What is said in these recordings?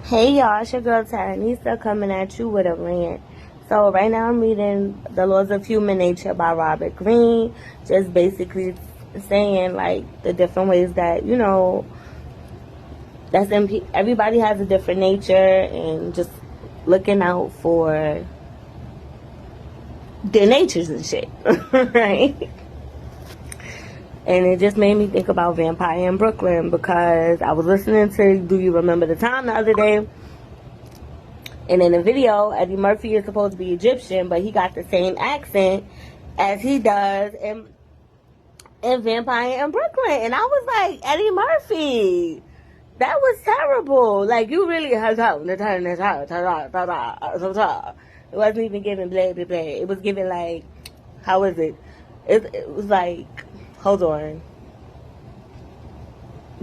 Hey y'all, it's your girl Taranisa coming at you with a rant. So right now I'm reading The Laws of Human Nature by Robert Greene, just basically saying like the different ways that, everybody has a different nature and just looking out for their natures and shit, right? And it just made me think about Vampire in Brooklyn because I was listening to Do You Remember the Time the other day. And in the video, Eddie Murphy is supposed to be Egyptian, but he got the same accent as he does in Vampire in Brooklyn. And I was like, Eddie Murphy, that was terrible. Like, you really had it wasn't even giving blah, blah, blah. It was giving like, how is it? It was like, hold on.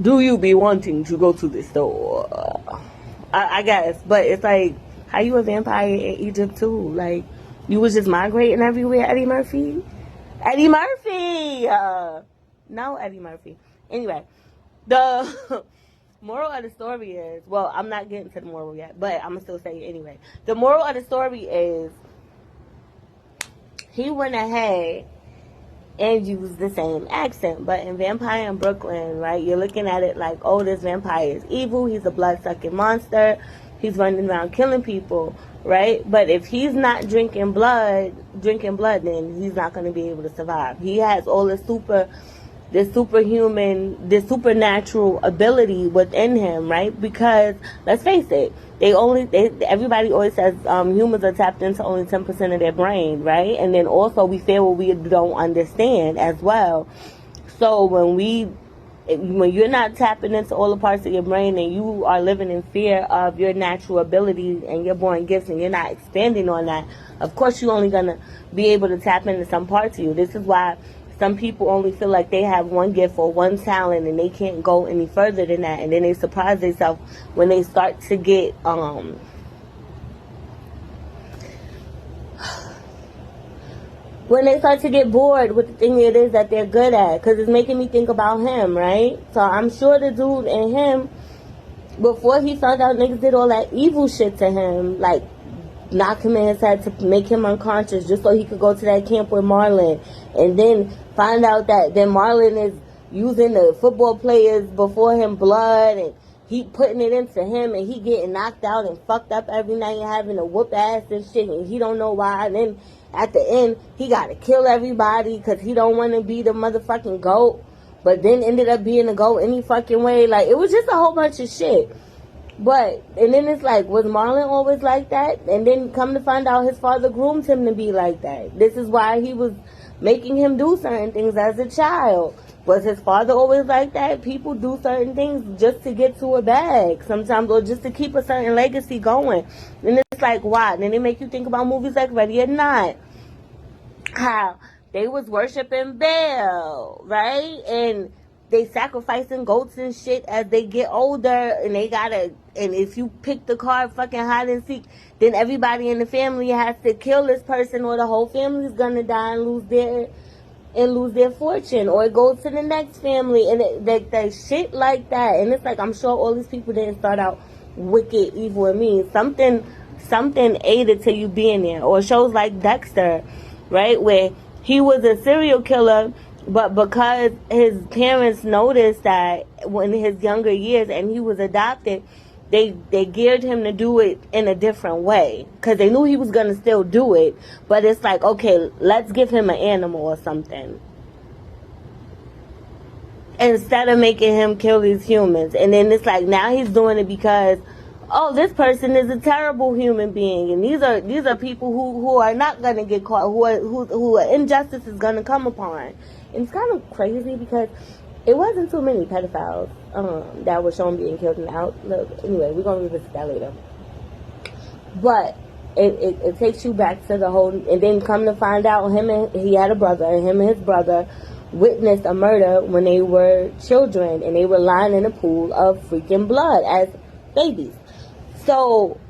Do you be wanting to go to the store? I guess. But it's like, how you a vampire in Egypt too? Like, you was just migrating everywhere, Eddie Murphy? Eddie Murphy! No, Eddie Murphy. Anyway, the moral of the story is, well, I'm not getting to the moral yet, but I'm going to still say it anyway. The moral of the story is, he went ahead and use the same accent. But in Vampire in Brooklyn, right, you're looking at it like, oh, this vampire is evil. He's a blood-sucking monster. He's running around killing people, right? But if he's not drinking blood, then he's not going to be able to survive. He has all this supernatural ability within him, right? Because let's face it, everybody always says humans are tapped into only 10% of their brain, right? And then also we fear what we don't understand as well. So when you're not tapping into all the parts of your brain and you are living in fear of your natural abilities and your born gifts and you're not expanding on that, of course you're only gonna be able to tap into some parts of you. This is why some people only feel like they have one gift or one talent and they can't go any further than that. And then they surprise themselves when they start to get, bored with the thing it is that they're good at. Because it's making me think about him, right? So I'm sure the dude and him, before he found out niggas did all that evil shit to him, like knock him in his head to make him unconscious just so he could go to that camp with Marlon, and then find out that then Marlon is using the football players before him blood and he putting it into him and he getting knocked out and fucked up every night and having to whoop ass and shit and he don't know why, and then at the end he gotta kill everybody because he don't want to be the motherfucking GOAT, but then ended up being the GOAT any fucking way. Like, it was just a whole bunch of shit. But, and then it's like, was Marlon always like that? And then come to find out his father groomed him to be like that. This is why he was making him do certain things as a child. Was his father always like that? People do certain things just to get to a bag sometimes, or just to keep a certain legacy going. And it's like, why? And then they make you think about movies like Ready or Not. How they was worshiping Baal, right? And they sacrificing goats and shit as they get older, and and if you pick the card fucking hide and seek, then everybody in the family has to kill this person or the whole family is gonna die and lose their fortune, or it goes to the next family, and that shit like that. And it's like, I'm sure all these people didn't start out wicked, evil, and mean. Something aided to you being there. Or shows like Dexter, right, where he was a serial killer, but because his parents noticed that in his younger years and he was adopted, they geared him to do it in a different way because they knew he was going to still do it. But it's like, okay, let's give him an animal or something instead of making him kill these humans. And then it's like, now he's doing it because, oh, this person is a terrible human being, and these are people who are not going to get caught, who injustice is going to come upon. And it's kind of crazy because it wasn't too many pedophiles that were shown being killed in the out. Anyway, we're going to revisit that later. But it takes you back to the whole, and then come to find out he had a brother, and him and his brother witnessed a murder when they were children, and they were lying in a pool of freaking blood as babies. So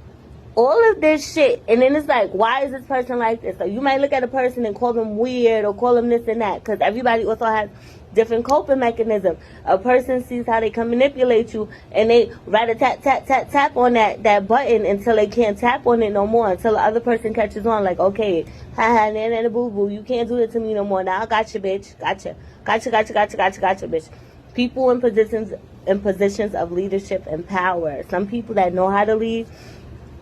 all of this shit, and then it's like, why is this person like this? So you might look at a person and call them weird or call them this and that, because everybody also has different coping mechanisms. A person sees how they can manipulate you, and they rather tap, tap, tap, tap on that button until they can't tap on it no more, until the other person catches on, like, okay, haha, nana, boo boo, you can't do it to me no more. Now I got you, bitch. Gotcha, bitch. People in positions of leadership and power. Some people that know how to lead,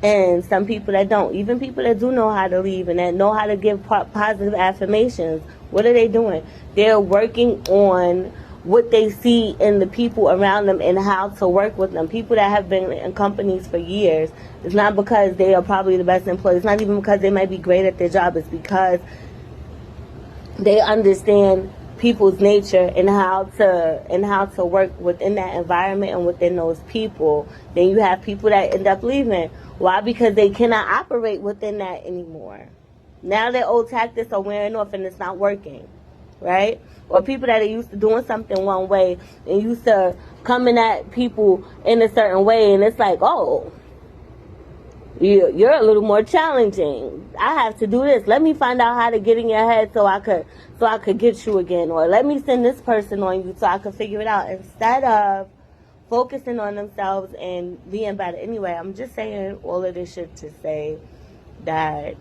and some people that don't. Even people that do know how to lead and that know how to give positive affirmations, what are they doing? They're working on what they see in the people around them and how to work with them. People that have been in companies for years, it's not because they are probably the best employees. It's not even because they might be great at their job. It's because they understand people's nature and how to work within that environment and within those people. Then you have people that end up leaving. Why? Because they cannot operate within that anymore. Now their old tactics are wearing off and it's not working, right? Or people that are used to doing something one way and used to coming at people in a certain way, and it's like, oh, you're a little more challenging. I have to do this. Let me find out how to get in your head so I could get you again. Or let me send this person on you so I could figure it out. Instead of focusing on themselves and being better. Anyway, I'm just saying all of this shit to say that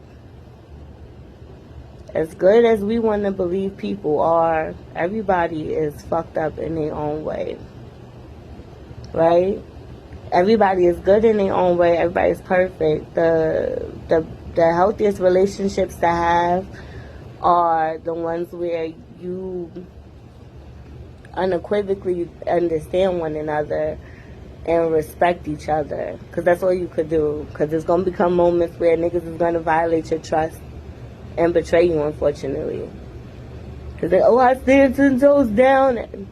as good as we want to believe people are, everybody is fucked up in their own way. Right? Everybody is good in their own way. Everybody's perfect. The healthiest relationships to have are the ones where you unequivocally understand one another and respect each other. Because that's all you could do. Because there's going to become moments where niggas is going to violate your trust and betray you, unfortunately. Because they, oh, I stand 10 toes down.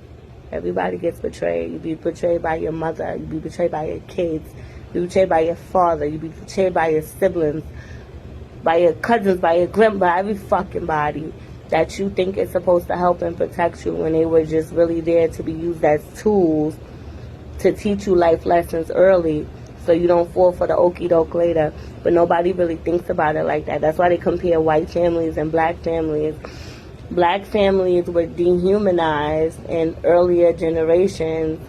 Everybody gets betrayed. You be betrayed by your mother. You be betrayed by your kids. You be betrayed by your father. You be betrayed by your siblings, by your cousins, by your grandma, every fucking body that you think is supposed to help and protect you when they were just really there to be used as tools to teach you life lessons early so you don't fall for the okie doke later. But nobody really thinks about it like that. That's why they compare white families and black families. Black families were dehumanized in earlier generations,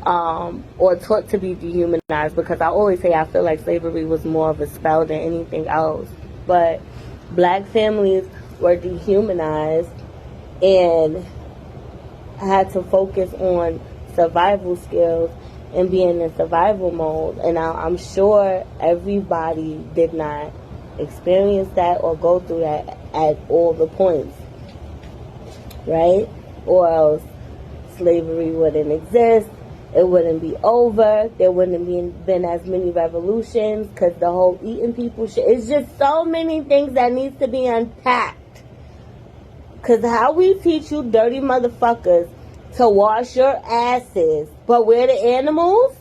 or taught to be dehumanized, because I always say I feel like slavery was more of a spell than anything else. But black families were dehumanized and had to focus on survival skills and being in survival mode. And I'm sure everybody did not experience that or go through that at all the points, right? Or else slavery wouldn't exist. It wouldn't be over. There wouldn't have been as many revolutions, because the whole eating people shit. It's just so many things that needs to be unpacked. Because how we teach you dirty motherfuckers to wash your asses, but we're the animals?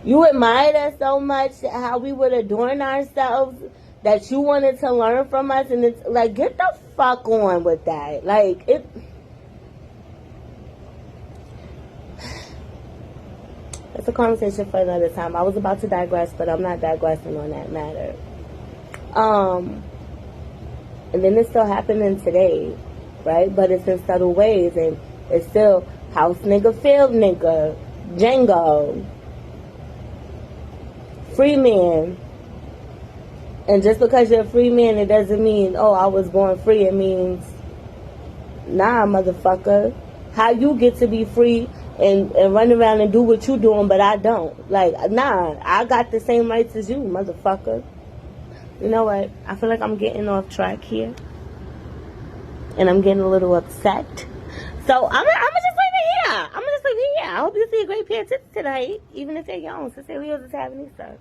You admired us so much, how we would adorn ourselves, that you wanted to learn from us, and it's like, get the fuck on with that. Like, it's a conversation for another time. I was about to digress, but I'm not digressing on that matter. And then it's still happening today, right? But it's in subtle ways, and it's still house nigga, field nigga, Django, free man. And just because you're a free man, it doesn't mean, oh, I was born free. It means, nah, motherfucker. How you get to be free and run around and do what you doing, but I don't. Like, nah, I got the same rights as you, motherfucker. You know what? I feel like I'm getting off track here. And I'm getting a little upset. So, I'm gonna just leave it here. I hope you see a great pair of tits tonight. Even if they're your own. Since Leo's is having Easter.